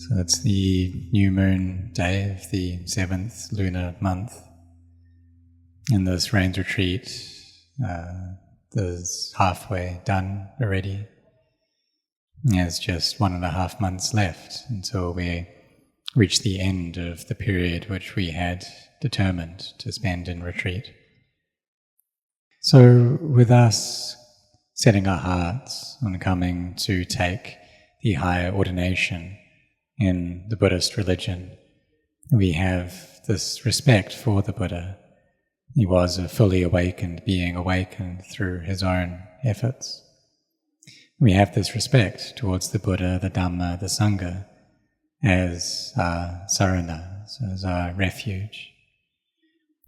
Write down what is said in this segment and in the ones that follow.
So it's the new moon day of the 7th lunar month. In this rains retreat is halfway done already. There's just 1.5 months left until we reach the end of the period which we had determined to spend in retreat. So with us setting our hearts on coming to take the higher ordination in the Buddhist religion, we have this respect for the Buddha. He was a fully awakened being, awakened through his own efforts. We have this respect towards the Buddha, the Dhamma, the Sangha, as our sarana, as our refuge.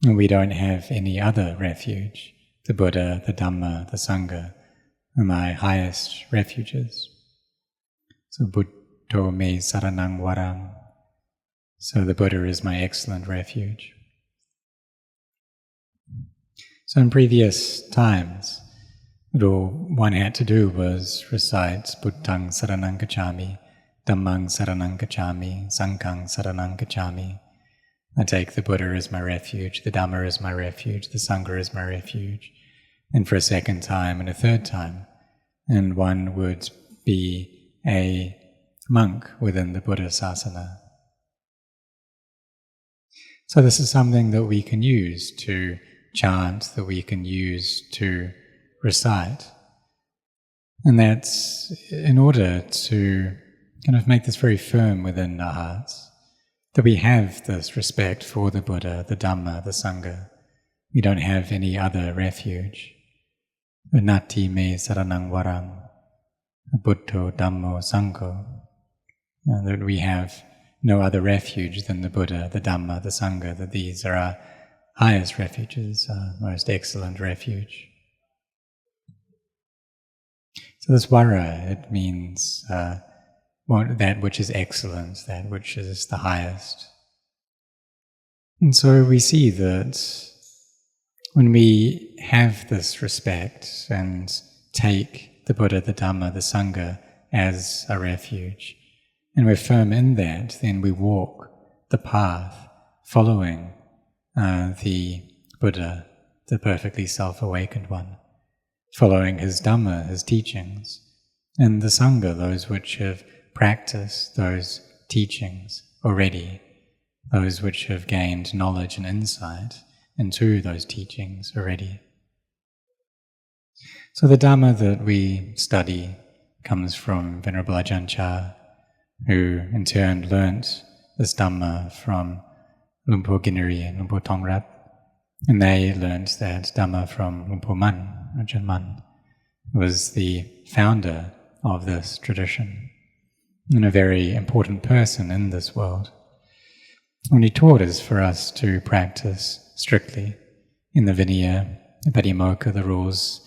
And we don't have any other refuge. The Buddha, the Dhamma, the Sangha are my highest refuges. So Buddho me saranang warang. So the Buddha is my excellent refuge. So in previous times, all one had to do was recite Buddhang saranang gacchami, Dhammang saranang gacchami, Sanghang saranang gacchami. I take the Buddha as my refuge, the Dhamma as my refuge, the Sangha as my refuge. And for a second time and a third time, and one would be a monk within the Buddha Sasana. So this is something that we can use to chant, that we can use to recite. And that's in order to kind of make this very firm within our hearts, that we have this respect for the Buddha, the Dhamma, the Sangha. We don't have any other refuge. Nati me saranang warang, Buddho Dhammo Sangho. That we have no other refuge than the Buddha, the Dhamma, the Sangha, that these are our highest refuges, our most excellent refuge. So this vara, it means that which is excellent, that which is the highest. And so we see that when we have this respect and take the Buddha, the Dhamma, the Sangha as a refuge, and we're firm in that, then we walk the path following the Buddha, the perfectly self-awakened one, following his Dhamma, his teachings, and the Sangha, those which have practiced those teachings already, those which have gained knowledge and insight into those teachings already. So the Dhamma that we study comes from Venerable Ajahn Chah, who in turn learnt this Dhamma from Lumpur Ginari and Lumpur Tongrat, and they learnt that Dhamma from Lumpur Man, Ajahn Man, who was the founder of this tradition and a very important person in this world. When he taught us for us to practice strictly in the Vinaya, the Patimokkha, the rules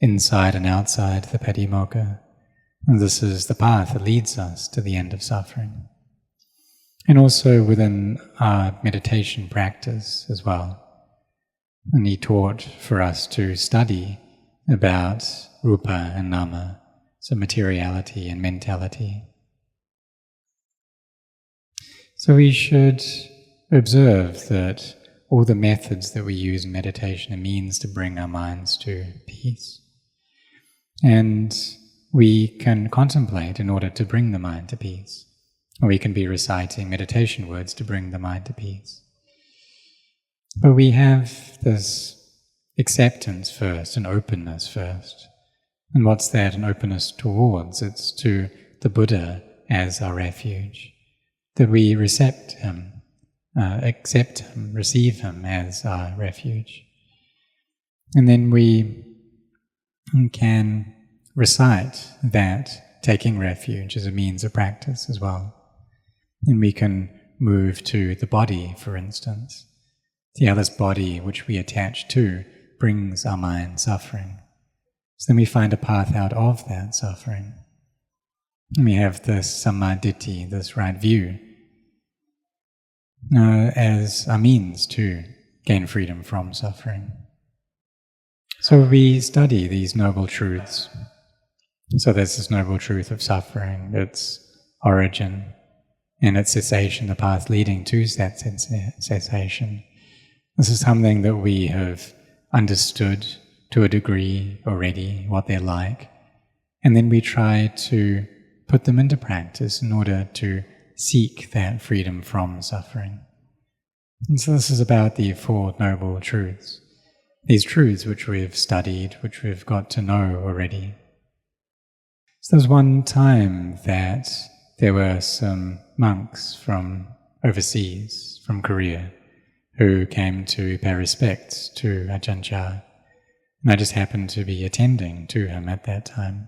inside and outside the Patimokkha. And this is the path that leads us to the end of suffering. And also within our meditation practice as well. And he taught for us to study about rupa and nama, so materiality and mentality. So we should observe that all the methods that we use in meditation are means to bring our minds to peace. And we can contemplate in order to bring the mind to peace. Or we can be reciting meditation words to bring the mind to peace. But we have this acceptance first, an openness first. And what's that, an openness towards? It's to the Buddha as our refuge. That we accept him, receive him as our refuge. And then we can recite that taking refuge as a means of practice as well. And we can move to the body, for instance. See how this body which we attach to brings our mind suffering. So then we find a path out of that suffering. And we have this samadhi, this right view, as a means to gain freedom from suffering. So we study these noble truths. So there's this noble truth of suffering, its origin, and its cessation, the path leading to that cessation. This is something that we have understood to a degree already, what they're like, and then we try to put them into practice in order to seek that freedom from suffering. And so this is about the Four Noble Truths, these truths which we've studied, which we've got to know already. So there was one time that there were some monks from overseas, from Korea, who came to pay respects to Ajahn Chah, and I just happened to be attending to him at that time.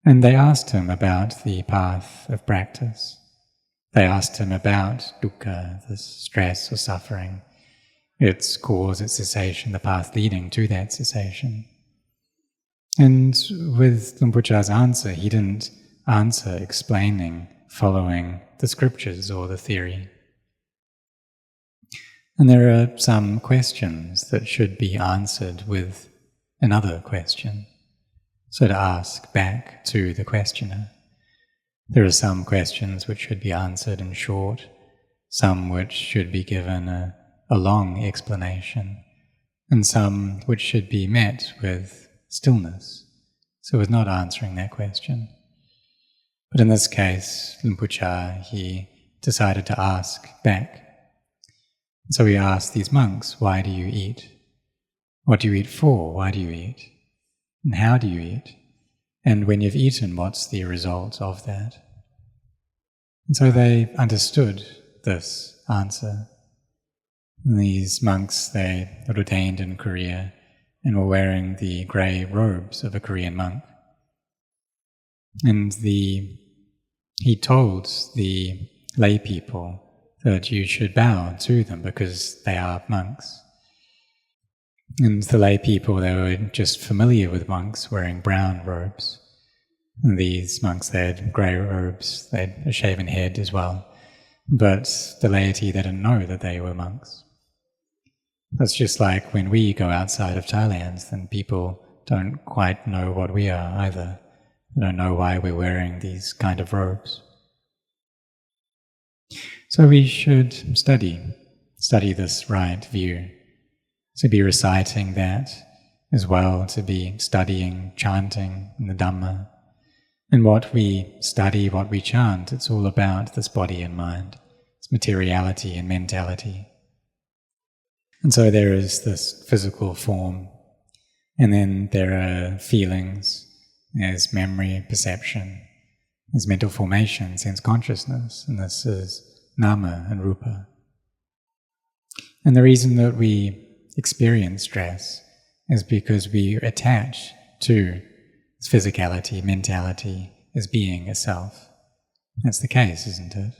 And they asked him about the path of practice. They asked him about dukkha, this stress or suffering, its cause, its cessation, the path leading to that cessation. And with Luang Por Chah's answer, he didn't answer explaining, following the scriptures or the theory. And there are some questions that should be answered with another question. So to ask back to the questioner. There are some questions which should be answered in short, some which should be given a long explanation, and some which should be met with stillness, so with not answering that question. But in this case, Luang Por Chah, he decided to ask back. So he asked these monks, why do you eat? What do you eat for? Why do you eat? And how do you eat? And when you've eaten, what's the result of that? And so they understood this answer. And these monks, they were ordained in Korea and were wearing the grey robes of a Korean monk. And he told the lay people that you should bow to them because they are monks. And the lay people, they were just familiar with monks wearing brown robes. And these monks, they had grey robes, they had a shaven head as well. But the laity, they didn't know that they were monks. That's just like when we go outside of Thailand, then people don't quite know what we are either. They don't know why we're wearing these kind of robes. So we should study this right view, to be reciting that as well, to be studying, chanting in the Dhamma. And what we study, what we chant, it's all about this body and mind. It's materiality and mentality. And so there is this physical form, and then there are feelings, there's memory, perception, there's mental formation, sense consciousness, and this is nama and rupa. And the reason that we experience stress is because we attach to physicality, mentality, as being a self. That's the case, isn't it?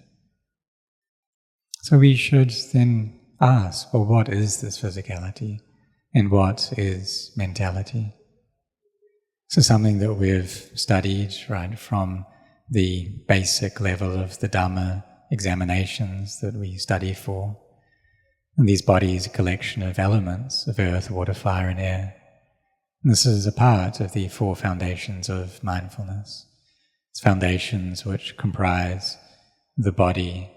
So we should then ask, well, what is this physicality? And what is mentality? So something that we've studied right from the basic level of the Dhamma examinations that we study for. And these bodies, a collection of elements of earth, water, fire, and air. And this is a part of the four foundations of mindfulness. It's foundations which comprise the body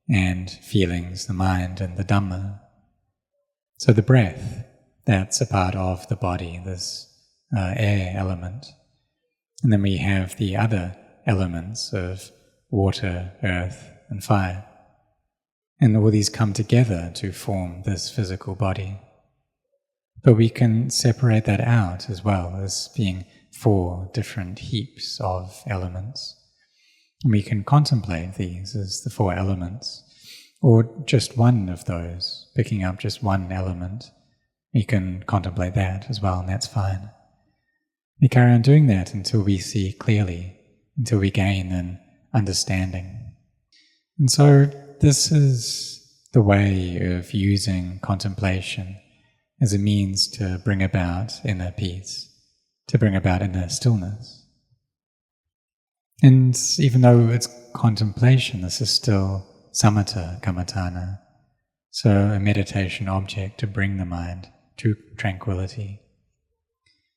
and feelings, the mind, and the Dhamma. So the breath, that's a part of the body, this air element. And then we have the other elements of water, earth, and fire. And all these come together to form this physical body. But we can separate that out as well as being four different heaps of elements. And we can contemplate these as the four elements, or just one of those, picking up just one element. We can contemplate that as well, and that's fine. We carry on doing that until we see clearly, until we gain an understanding. And so this is the way of using contemplation as a means to bring about inner peace, to bring about inner stillness. And even though it's contemplation, this is still samatha kammatthana, so a meditation object to bring the mind to tranquility.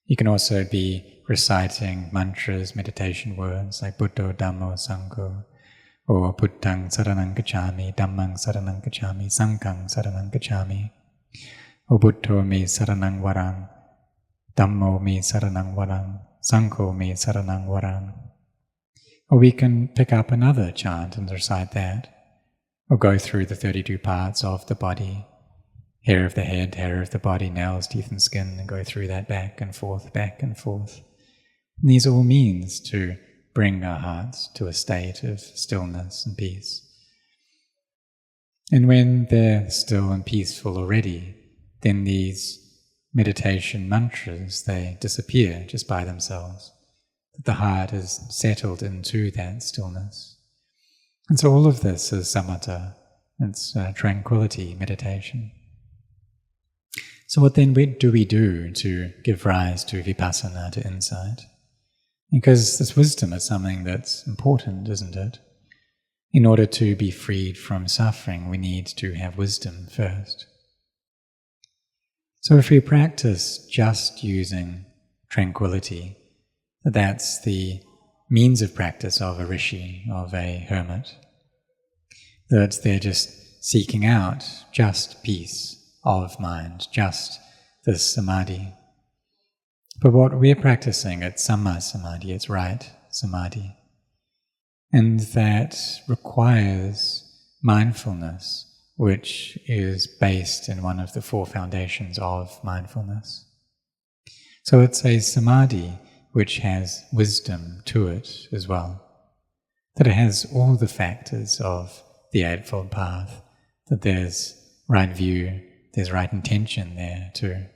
You can also be reciting mantras, meditation words like Buddho, Dhammo, Sangho, or Buddhaṃ saranang gacchāmi, Dhammang saranang gacchāmi, Sanghang saranang gacchāmi, or Buddho me saranang varang, Dhammo me saranang varang, Sangho me saranang varang. Or we can pick up another chant and recite that, or go through the 32 parts of the body, hair of the head, hair of the body, nails, teeth and skin, and go through that back and forth, back and forth. And these are all means to bring our hearts to a state of stillness and peace. And when they're still and peaceful already, then these meditation mantras, they disappear just by themselves. The heart is settled into that stillness. And so all of this is samatha, it's tranquility, meditation. So what then do we do to give rise to vipassana, to insight? Because this wisdom is something that's important, isn't it? In order to be freed from suffering, we need to have wisdom first. So if we practice just using tranquility, that's the means of practice of a rishi, of a hermit, that they're just seeking out just peace of mind, just this samadhi. But what we're practicing, it's samma samadhi, it's right samadhi. And that requires mindfulness, which is based in one of the 4 foundations of mindfulness. So it's a samadhi which has wisdom to it as well, that it has all the factors of the Eightfold Path, that there's right view, there's right intention there too.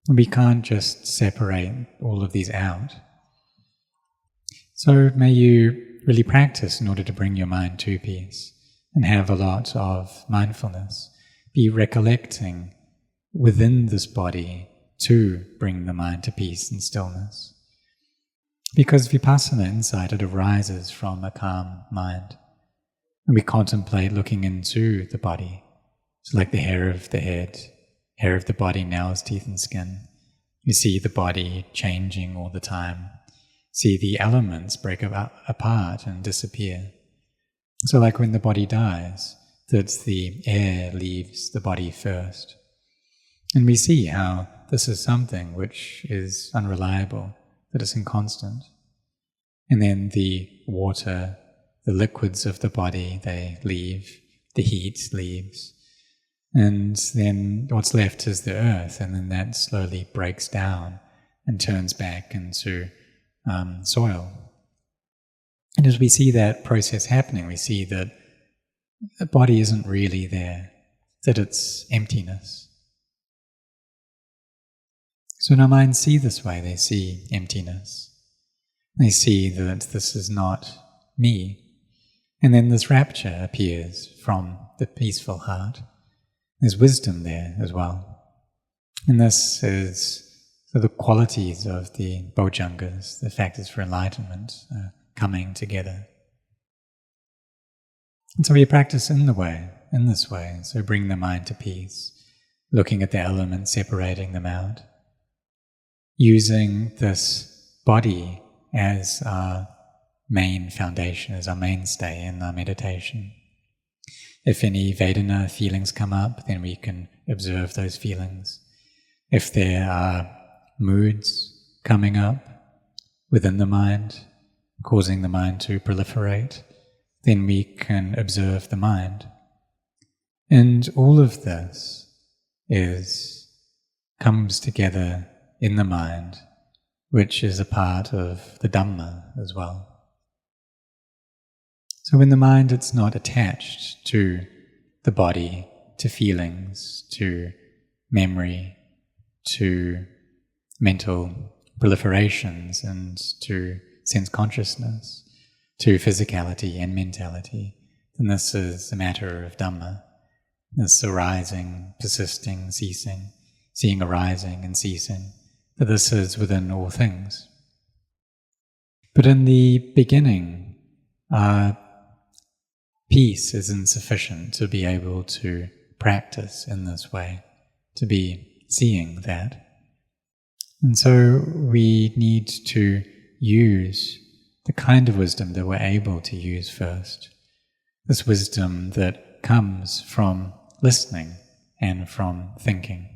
And we can't just separate all of these out. So may you really practice in order to bring your mind to peace and have a lot of mindfulness. Be recollecting within this body to bring the mind to peace and stillness. Because vipassana insight, it arises from a calm mind. And we contemplate looking into the body. So like the hair of the head, hair of the body, nails, teeth and skin. You see the body changing all the time. See the elements break apart and disappear. So like when the body dies, that the air leaves the body first. And we see how this is something which is unreliable, that is inconstant. And then the water, the liquids of the body, they leave, the heat leaves. And then what's left is the earth, and then that slowly breaks down and turns back into soil. And as we see that process happening, we see that the body isn't really there, that it's emptiness. So when our minds see this way, they see emptiness. They see that this is not me. And then this rapture appears from the peaceful heart. There's wisdom there as well. And this is the qualities of the bojjhangas, the factors for enlightenment, coming together. And so we practice in this way. So bring the mind to peace, looking at the elements, separating them out, using this body as our main foundation, as our mainstay in our meditation. If any Vedana feelings come up, then we can observe those feelings. If there are moods coming up within the mind, causing the mind to proliferate, then we can observe the mind. And all of this comes together in the mind, which is a part of the Dhamma as well. So in the mind, it's not attached to the body, to feelings, to memory, to mental proliferations, and to sense consciousness, to physicality and mentality. And this is a matter of Dhamma, this arising, persisting, ceasing, seeing arising and ceasing, that this is within all things. But in the beginning, peace is insufficient to be able to practice in this way, to be seeing that. And so we need to use the kind of wisdom that we're able to use first, this wisdom that comes from listening and from thinking.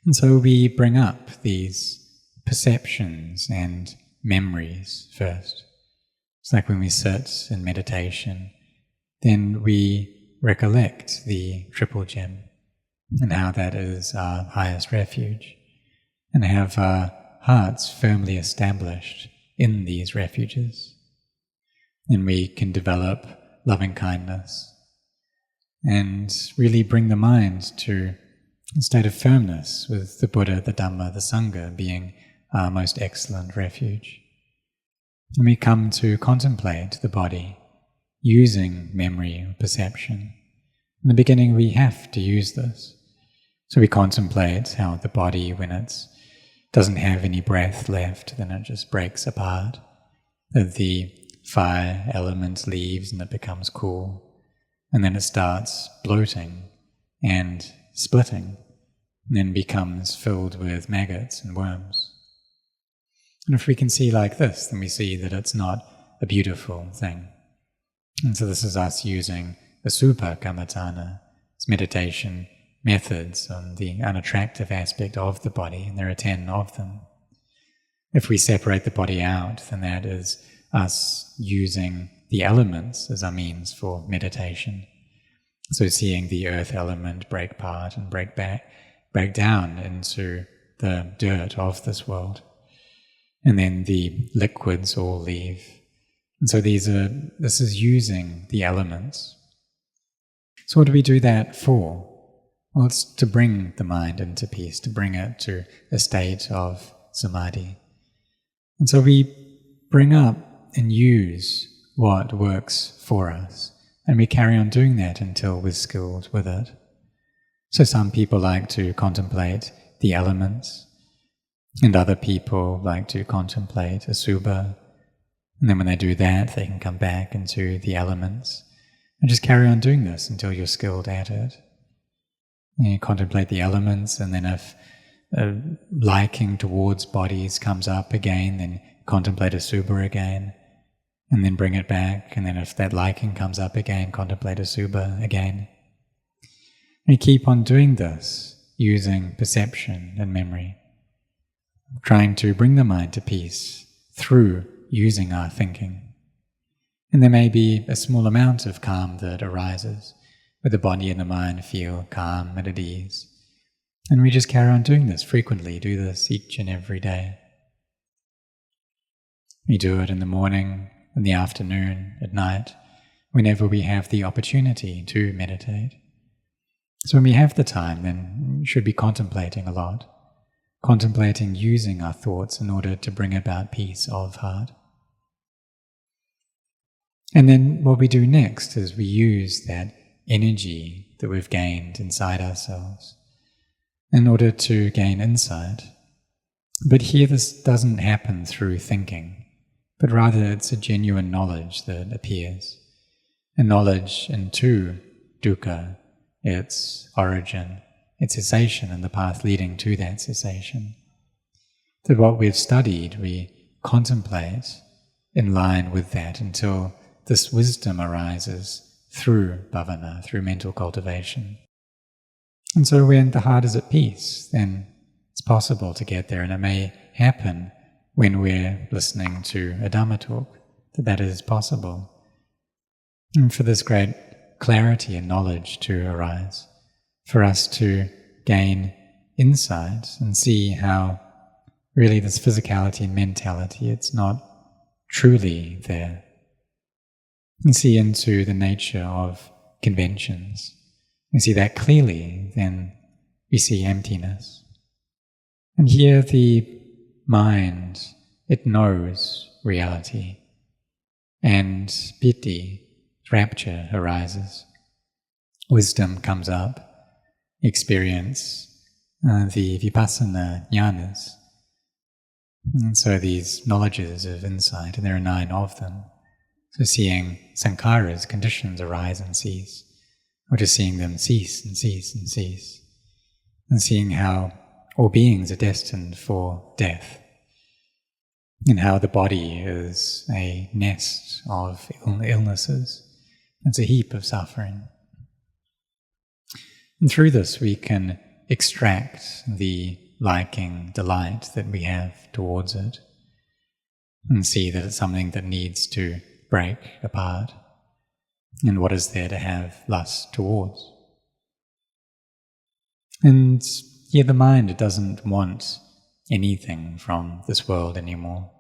And so we bring up these perceptions and memories first. It's like when we sit in meditation, then we recollect the triple gem and how that is our highest refuge, and have our hearts firmly established in these refuges. And we can develop loving kindness and really bring the mind to a state of firmness with the Buddha, the Dhamma, the Sangha being our most excellent refuge. And we come to contemplate the body using memory or perception. In the beginning we have to use this. So we contemplate how the body, when it doesn't have any breath left, then it just breaks apart. That the fire element leaves and it becomes cool. And then it starts bloating and splitting, and then becomes filled with maggots and worms. And if we can see like this, then we see that it's not a beautiful thing. And so this is us using the Supa Kammatthana, it's meditation methods on the unattractive aspect of the body, and there are 10 of them. If we separate the body out, then that is us using the elements as our means for meditation. So seeing the earth element break apart and break down into the dirt of this world. And then the liquids all leave. And so this is using the elements. So what do we do that for? Well, it's to bring the mind into peace, to bring it to a state of samadhi. And so we bring up and use what works for us, and we carry on doing that until we're skilled with it. So some people like to contemplate the elements, and other people like to contemplate asubha. And then when they do that, they can come back into the elements, and just carry on doing this until you're skilled at it. You contemplate the elements, and then if liking towards bodies comes up again, then contemplate asubha again, and then bring it back, and then if that liking comes up again, contemplate asubha again. And you keep on doing this, using perception and memory, trying to bring the mind to peace through using our thinking. And there may be a small amount of calm that arises, where the body and the mind feel calm and at ease. And we just carry on doing this frequently, do this each and every day. We do it in the morning, in the afternoon, at night, whenever we have the opportunity to meditate. So when we have the time, then we should be contemplating a lot, contemplating using our thoughts in order to bring about peace of heart. And then what we do next is we use that energy that we've gained inside ourselves in order to gain insight. But here this doesn't happen through thinking, but rather it's a genuine knowledge that appears, a knowledge into dukkha, its origin, its cessation and the path leading to that cessation. That what we've studied, we contemplate in line with that until this wisdom arises through bhavana, through mental cultivation. And so when the heart is at peace, then it's possible to get there, and it may happen when we're listening to a Dhamma talk, that is possible. And for this great clarity and knowledge to arise, for us to gain insight and see how really this physicality and mentality, it's not truly there. And see into the nature of conventions. We see that clearly, then we see emptiness. And here the mind, it knows reality. And piti, rapture, arises. Wisdom comes up, experience, the vipassana jnanas. And so these knowledges of insight, and there are 9 of them. So seeing sankharas, conditions arise and cease, or just seeing them cease and cease and cease, and seeing how all beings are destined for death. and how the body is a nest of illnesses. It's a heap of suffering. And through this we can extract the liking, delight that we have towards it, and see that it's something that needs to break apart. And what is there to have lust towards? And the mind doesn't want anything from this world anymore,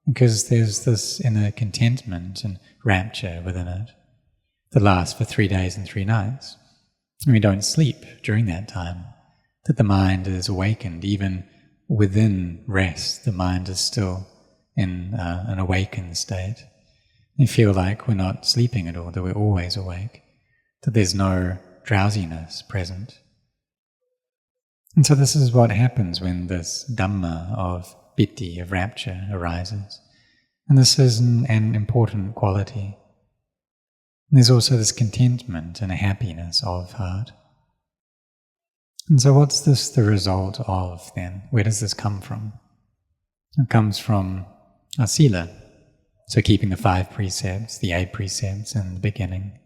because there's this inner contentment and rapture within it that lasts for 3 days and 3 nights. And we don't sleep during that time, that the mind is awakened. Even within rest, the mind is still in an awakened state. We feel like we're not sleeping at all, that we're always awake, that there's no drowsiness present. And so this is what happens when this Dhamma of piti, of rapture, arises. And this is an important quality. And there's also this contentment and a happiness of heart. And so what's this the result of then? Where does this come from? It comes from our sila. So keeping the 5 precepts, the 8 precepts in the beginning,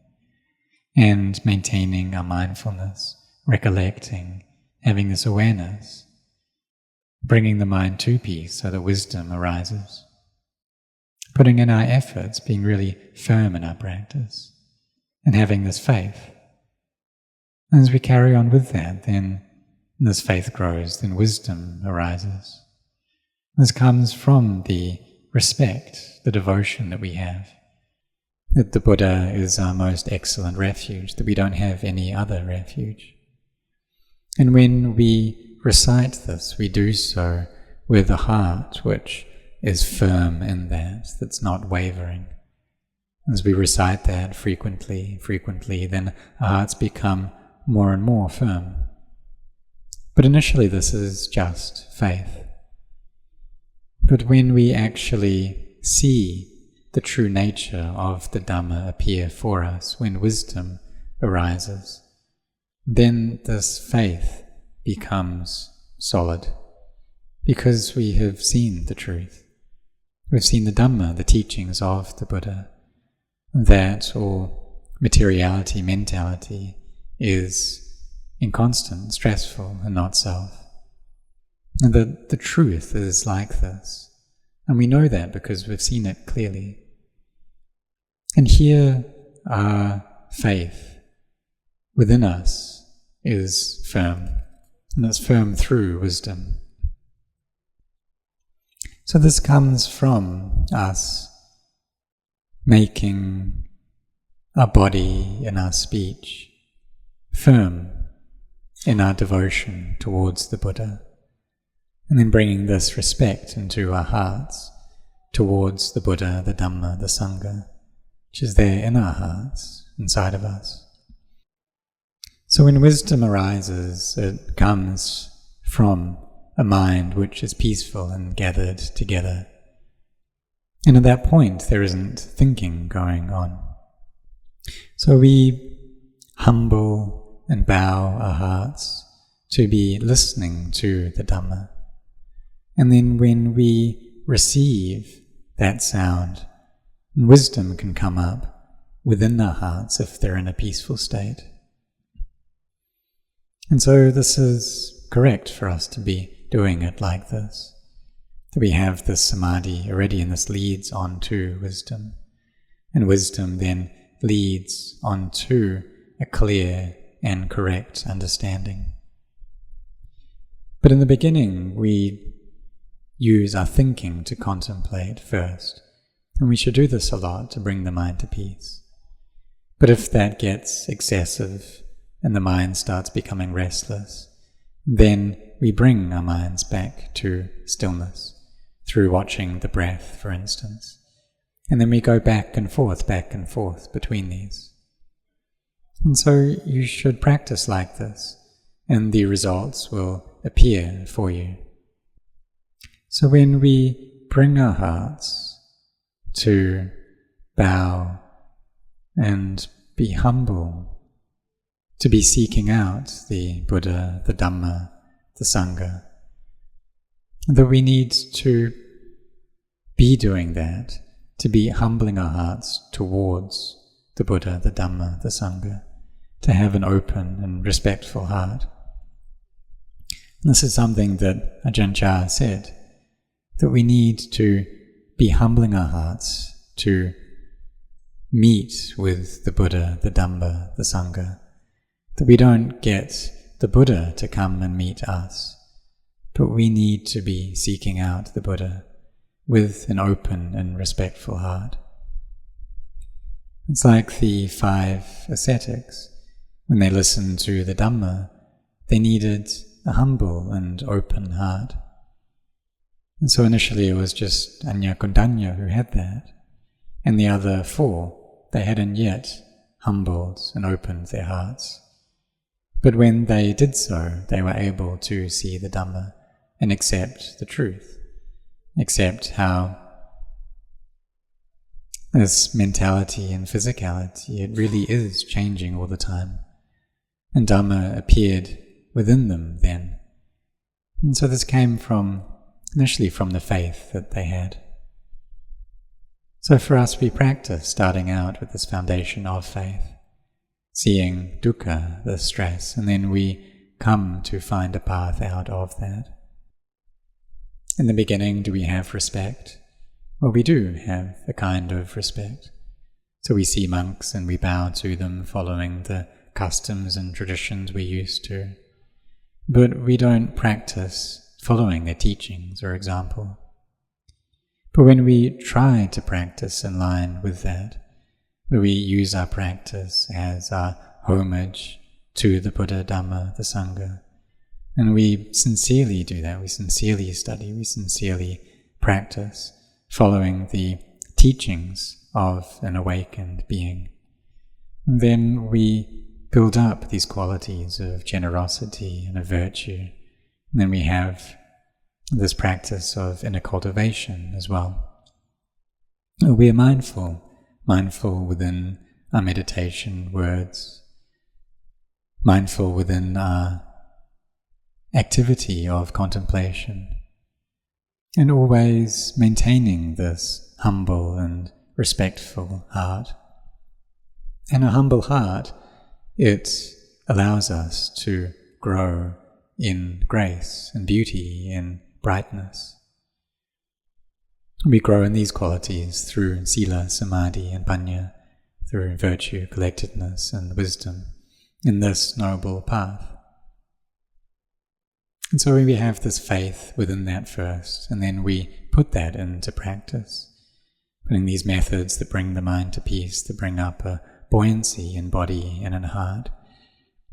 and maintaining our mindfulness, recollecting, having this awareness, bringing the mind to peace so that wisdom arises, putting in our efforts, being really firm in our practice, and having this faith. And as we carry on with that, then this faith grows, then wisdom arises. This comes from the respect, the devotion that we have, that the Buddha is our most excellent refuge, that we don't have any other refuge. And when we recite this, we do so with a heart which is firm in that, that's not wavering. As we recite that frequently, then our hearts become more and more firm. But initially this is just faith. But when we actually see the true nature of the Dhamma appear for us, when wisdom arises, then this faith becomes solid, because we have seen the truth. We've seen the Dhamma, the teachings of the Buddha, that all materiality, mentality is inconstant, stressful, and not self. And the truth is like this. And we know that because we've seen it clearly. And here our faith within us is firm. And it's firm through wisdom. So this comes from us making our body and our speech firm in our devotion towards the Buddha, and then bringing this respect into our hearts towards the Buddha, the Dhamma, the Sangha, which is there in our hearts, inside of us. So when wisdom arises, it comes from a mind which is peaceful and gathered together. And at that point, there isn't thinking going on. So we humble and bow our hearts to be listening to the Dhamma. And then when we receive that sound, wisdom can come up within our hearts if they're in a peaceful state. And so this is correct for us to be doing it like this, that we have this samadhi already, and this leads on to wisdom. And wisdom then leads on to a clear and correct understanding. But in the beginning, we use our thinking to contemplate first. And we should do this a lot to bring the mind to peace. But if that gets excessive and the mind starts becoming restless, then we bring our minds back to stillness through watching the breath, for instance. And then we go back and forth between these. And so you should practice like this, and the results will appear for you. So when we bring our hearts to bow and be humble, to be seeking out the Buddha, the Dhamma, the Sangha, that we need to be doing that, to be humbling our hearts towards the Buddha, the Dhamma, the Sangha, to have an open and respectful heart. And this is something that Ajahn Chah said, that we need to be humbling our hearts to meet with the Buddha, the Dhamma, the Sangha, that we don't get the Buddha to come and meet us, but we need to be seeking out the Buddha with an open and respectful heart. It's like the 5 ascetics. When they listened to the Dhamma, they needed a humble and open heart. And so initially it was just Anya Kundanya who had that, and the other 4, they hadn't yet humbled and opened their hearts. But when they did so, they were able to see the Dhamma and accept the truth, accept how this mentality and physicality, it really is changing all the time. And Dhamma appeared within them then. And so this came initially from the faith that they had. So for us, we practice starting out with this foundation of faith, seeing dukkha, the stress, and then we come to find a path out of that. In the beginning, do we have respect? Well, we do have a kind of respect. So we see monks and we bow to them following the customs and traditions we used to. But we don't practice following their teachings or example. But when we try to practice in line with that, we use our practice as our homage to the Buddha, Dhamma, the Sangha, and we sincerely do that, we sincerely study, we sincerely practice, following the teachings of an awakened being. And then we build up these qualities of generosity and of virtue. And then we have this practice of inner cultivation as well. We are mindful within our meditation words, mindful within our activity of contemplation, and always maintaining this humble and respectful heart. And a humble heart, it allows us to grow in grace and beauty, in brightness. We grow in these qualities through sila, samadhi and panya, through virtue, collectedness and wisdom, in this noble path. And so we have this faith within that first, and then we put that into practice, putting these methods that bring the mind to peace, that bring up a buoyancy in body and in heart,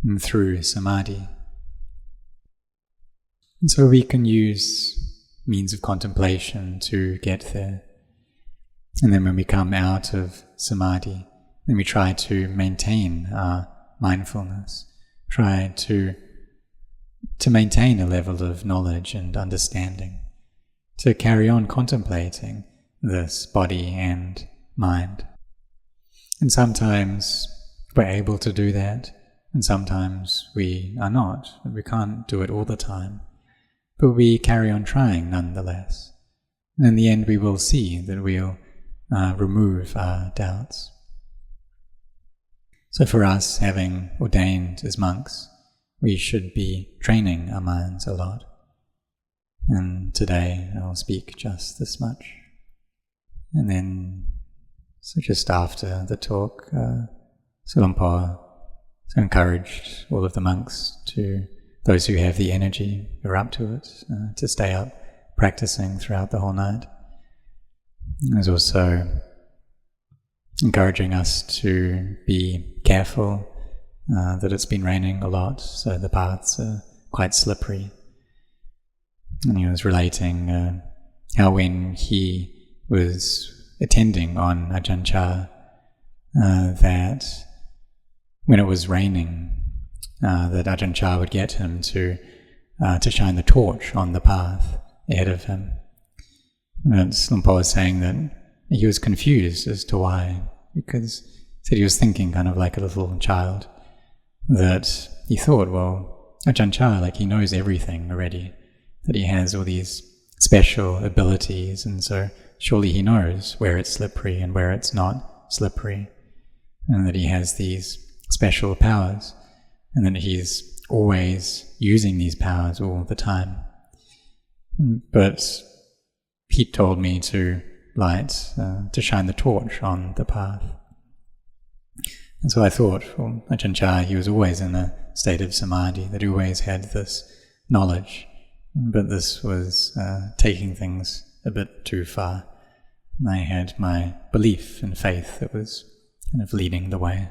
and through samadhi. And so we can use means of contemplation to get there. And then when we come out of samadhi, then we try to maintain our mindfulness, try to maintain a level of knowledge and understanding, to carry on contemplating this body and mind. And sometimes we're able to do that, and sometimes we are not. We can't do it all the time, but we carry on trying nonetheless. And in the end we will see that we'll remove our doubts. So for us, having ordained as monks, we should be training our minds a lot. And today I'll speak just this much. And then, so just after the talk, Lumpur encouraged all of the monks, those who have the energy, who are up to it, to stay up practicing throughout the whole night. There's also encouraging us to be careful, that it's been raining a lot, so the paths are quite slippery. And he was relating how when he was attending on Ajahn Chah, that when it was raining, that Ajahn Chah would get him to shine the torch on the path ahead of him. And Lumpur was saying that he was confused as to why, because he said he was thinking kind of like a little child, that he thought, well, Ajahn Chah, like he knows everything already, that he has all these special abilities, and so surely he knows where it's slippery and where it's not slippery, and that he has these special powers, and that he's always using these powers all the time. But he told me to to shine the torch on the path. And so I thought, well, Ajahn Chah, he was always in a state of samadhi, that he always had this knowledge, but this was taking things a bit too far. I had my belief and faith that was kind of leading the way.